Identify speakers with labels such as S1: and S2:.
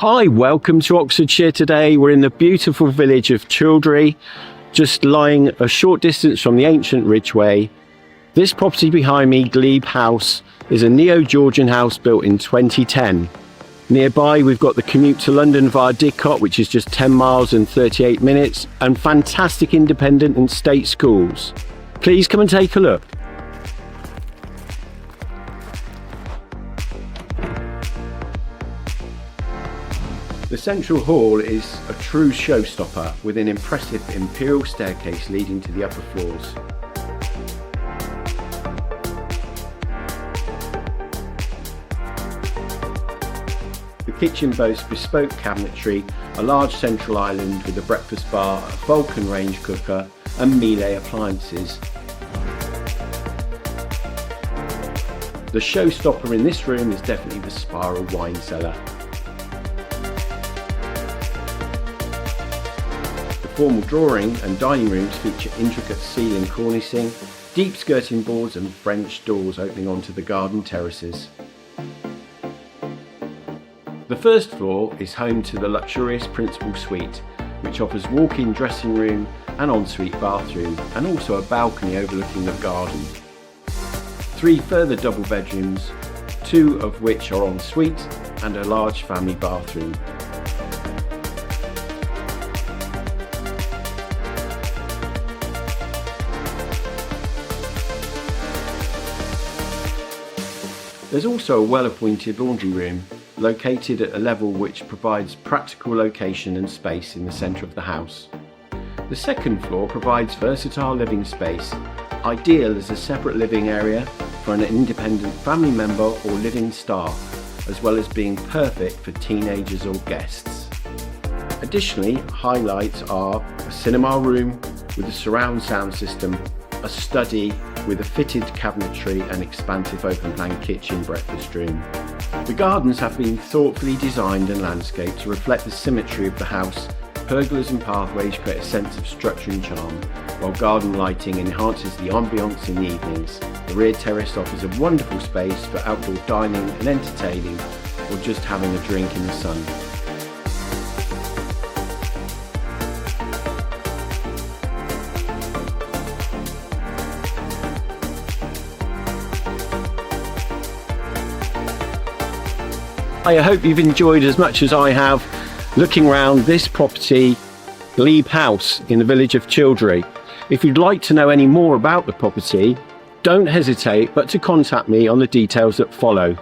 S1: Hi, welcome to Oxfordshire today. We're in the beautiful village of Childrey, just lying a short distance from the ancient Ridgeway. This property behind me, Glebe House, is a neo-Georgian house built in 2010. Nearby we've got the commute to London via Didcot, which is just 10 miles and 38 minutes, and fantastic independent and state schools. Please come and take a look. The central hall is a true showstopper with an impressive imperial staircase leading to the upper floors. The kitchen boasts bespoke cabinetry, a large central island with a breakfast bar, a Vulcan range cooker and Miele appliances. The showstopper in this room is definitely the spiral wine cellar. Formal drawing and dining rooms feature intricate ceiling cornicing, deep skirting boards and French doors opening onto the garden terraces. The first floor is home to the luxurious principal suite, which offers walk-in dressing room and ensuite bathroom, and also a balcony overlooking the garden. 3 further double bedrooms, 2 of which are en suite, and a large family bathroom. There's also a well-appointed laundry room located at a level which provides practical location and space in the centre of the house. The second floor provides versatile living space, ideal as a separate living area for an independent family member or living staff, as well as being perfect for teenagers or guests. Additionally, highlights are a cinema room with a surround sound system, a study with a fitted cabinetry and expansive open plan kitchen breakfast room. The gardens have been thoughtfully designed and landscaped to reflect the symmetry of the house. Pergolas and pathways create a sense of structure and charm, while garden lighting enhances the ambience in the evenings. The rear terrace offers a wonderful space for outdoor dining and entertaining, or just having a drink in the sun. I hope you've enjoyed as much as I have looking around this property, Glebe House in the village of Childrey. If you'd like to know any more about the property, don't hesitate but to contact me on the details that follow.